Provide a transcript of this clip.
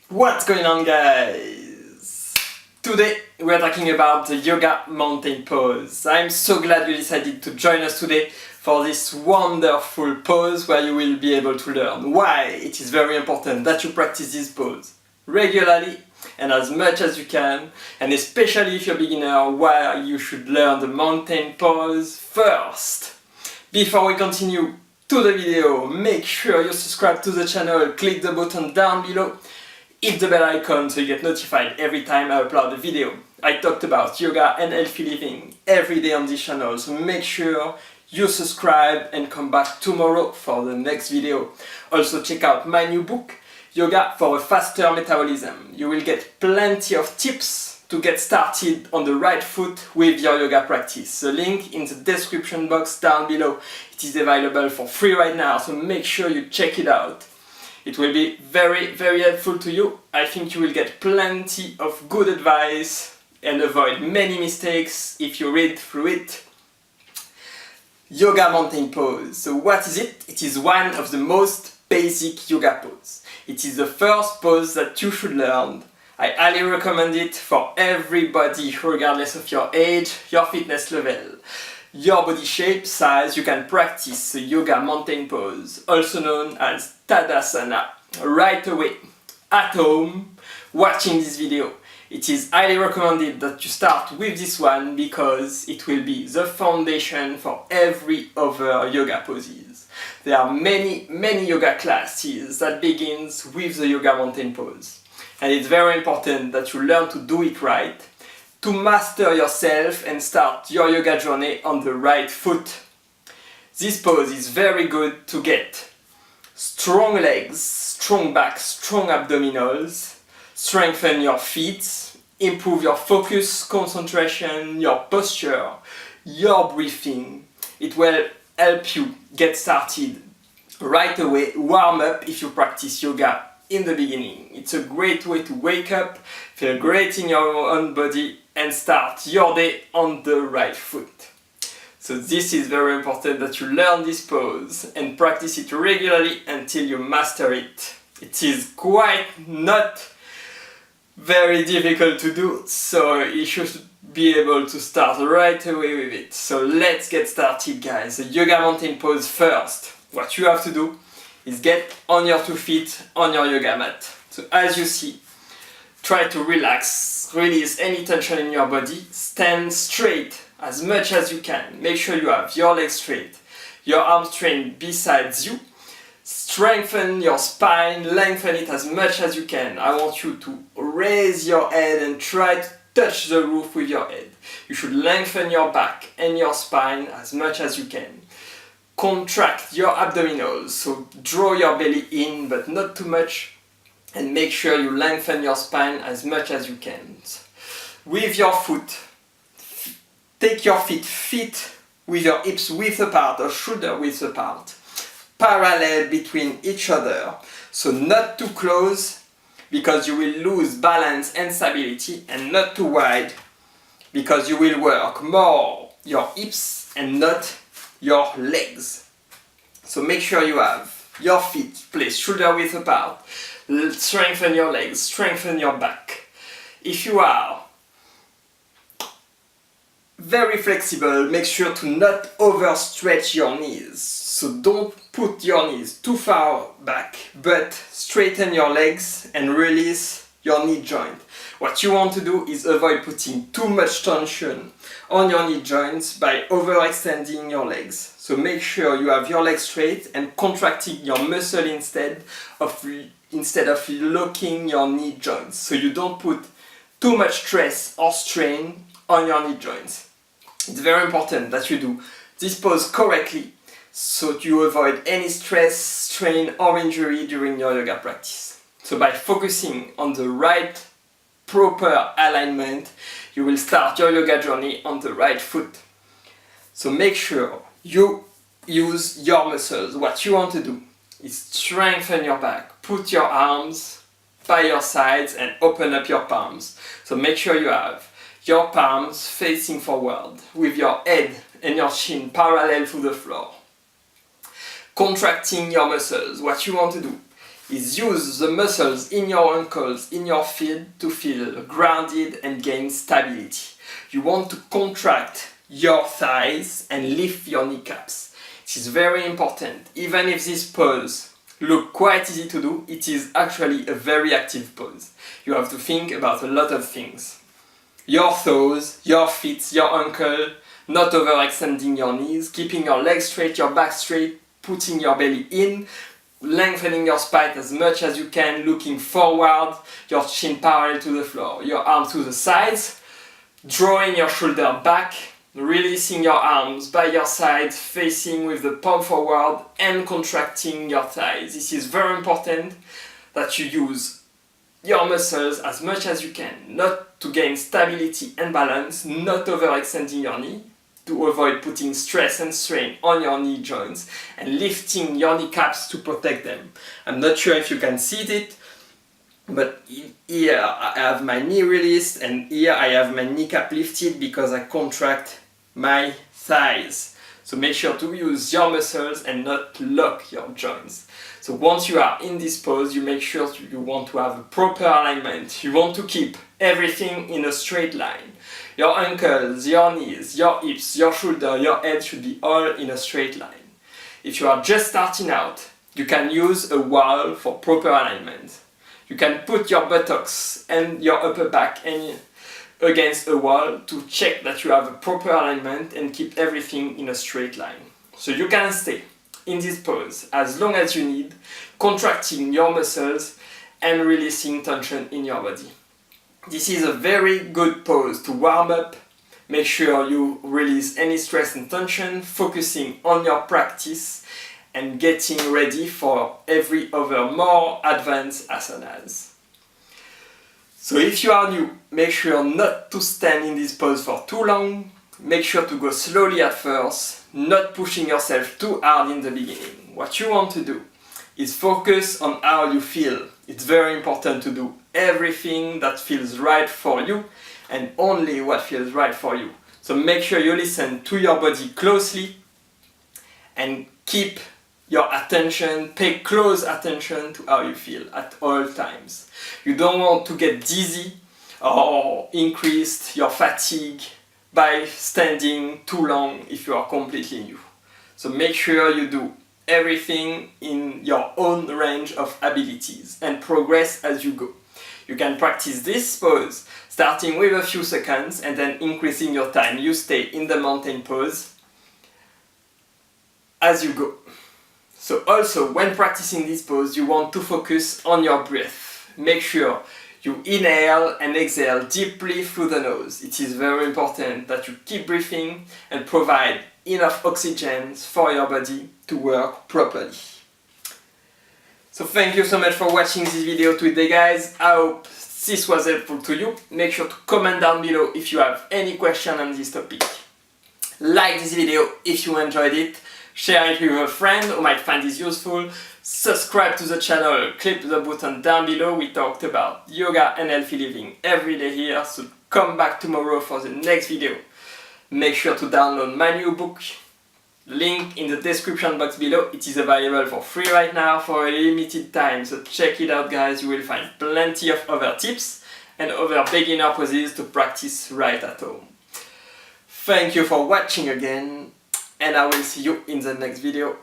What's going on, guys? Today we're talking about the yoga mountain pose. I'm so glad you decided to join us today for this wonderful pose where you will be able to learn why it is very important that you practice this pose regularly and as much as you can, and especially if you're a beginner, why you should learn the mountain pose first. Before we continue to the video, make sure you subscribe to the channel, click the button down below, hit the bell icon so you get notified every time I upload a video. I talked about yoga and healthy living every day on this channel, so make sure you subscribe and come back tomorrow for the next video. Also check out my new book, Yoga for a Faster Metabolism. You will get plenty of tips to get started on the right foot with your yoga practice. The link in the description box down below. It is available for free right now, so make sure you check it out. It will be very helpful to you. I think you will get plenty of good advice and avoid many mistakes if you read through it. Yoga mountain pose. So what is it? It is one of the most basic yoga poses. It is the first pose that you should learn. I highly recommend it for everybody, regardless of your age, your fitness level, your body shape, size. You can practice the yoga mountain pose, also known as Tadasana, right away, at home, watching this video. It is highly recommended that you start with this one because it will be the foundation for every other yoga poses. There are many yoga classes that begins with the yoga mountain pose. And it's very important that you learn to do it right, to master yourself and start your yoga journey on the right foot. This pose is very good to get strong legs, strong back, strong abdominals, strengthen your feet, improve your focus, concentration, your posture, your breathing. It will help you get started right away, warm up if you practice yoga in the beginning. It's a great way to wake up, feel great in your own body and start your day on the right foot. So this is very important that you learn this pose and practice it regularly until you master it. It is quite not very difficult to do, so you should be able to start right away with it. So let's get started, guys. The yoga mountain pose first. What you have to do is get on your 2 feet on your yoga mat. So as you see, try to relax, release any tension in your body, stand straight as much as you can. Make sure you have your legs straight, your arms straight besides you. Strengthen your spine, lengthen it as much as you can. I want you to raise your head and try to touch the roof with your head. You should lengthen your back and your spine as much as you can. Contract your abdominals, so draw your belly in but not too much, and make sure you lengthen your spine as much as you can. With your foot, take your feet with your hips width apart or shoulder width apart, parallel between each other, so not too close because you will lose balance and stability, and not too wide because you will work more your hips and not your legs. So make sure you have your feet placed shoulder width apart, strengthen your legs, strengthen your back. If you are very flexible, make sure to not overstretch your knees. So don't put your knees too far back, but straighten your legs and release your knee joint. What you want to do is avoid putting too much tension on your knee joints by overextending your legs. So make sure you have your legs straight and contracting your muscle instead of locking your knee joints. So you don't put too much stress or strain on your knee joints. It's very important that you do this pose correctly so you avoid any stress, strain or injury during your yoga practice. So by focusing on the right proper alignment, you will start your yoga journey on the right foot. So make sure you use your muscles. What you want to do is strengthen your back, put your arms by your sides and open up your palms. So make sure you have your palms facing forward with your head and your chin parallel to the floor. Contracting your muscles. What you want to do is use the muscles in your ankles, in your feet to feel grounded and gain stability. You want to contract your thighs and lift your kneecaps. It is very important. Even if this pose looks quite easy to do, it is actually a very active pose. You have to think about a lot of things. Your toes, your feet, your ankle, not overextending your knees, keeping your legs straight, your back straight, putting your belly in, lengthening your spine as much as you can, looking forward, your chin parallel to the floor, your arms to the sides, drawing your shoulder back, releasing your arms by your side, facing with the palm forward and contracting your thighs. This is very important that you use your muscles as much as you can, not to gain stability and balance, not overextending your knee, to avoid putting stress and strain on your knee joints, and lifting your kneecaps to protect them. I'm not sure if you can see it, but here I have my knee released and here I have my kneecap lifted because I contract my thighs. So make sure to use your muscles and not lock your joints. So once you are in this pose, you make sure you want to have a proper alignment. You want to keep everything in a straight line. Your ankles, your knees, your hips, your shoulder, your head should be all in a straight line. If you are just starting out, you can use a wall for proper alignment. You can put your buttocks and your upper back against a wall to check that you have a proper alignment and keep everything in a straight line. So you can stay in this pose as long as you need, contracting your muscles and releasing tension in your body. This is a very good pose to warm up. Make sure you release any stress and tension, focusing on your practice and getting ready for every other more advanced asanas. So if you are new, make sure not to stand in this pose for too long. Make sure to go slowly at first, not pushing yourself too hard in the beginning. What you want to do is focus on how you feel. It's very important to do everything that feels right for you and only what feels right for you. So make sure you listen to your body closely and keep your attention, pay close attention to how you feel at all times. You don't want to get dizzy or increase your fatigue by standing too long if you are completely new. So make sure you do everything in your own range of abilities and progress as you go. You can practice this pose starting with a few seconds and then increasing your time. You stay in the mountain pose as you go. So also when practicing this pose, you want to focus on your breath. Make sure you inhale and exhale deeply through the nose. It is very important that you keep breathing and provide enough oxygen for your body to work properly. So thank you so much for watching this video today, guys. I hope this was helpful to you. Make sure to comment down below if you have any question on this topic. Like this video if you enjoyed it. Share it with a friend who might find this useful. Subscribe to the channel, click the button down below. We talked about yoga and healthy living every day here, so come back tomorrow for the next video. Make sure to download my new book, link in the description box below. It is available for free right now for a limited time, so check it out, guys. You will find plenty of other tips and other beginner poses to practice right at home. Thank you for watching again, and I will see you in the next video.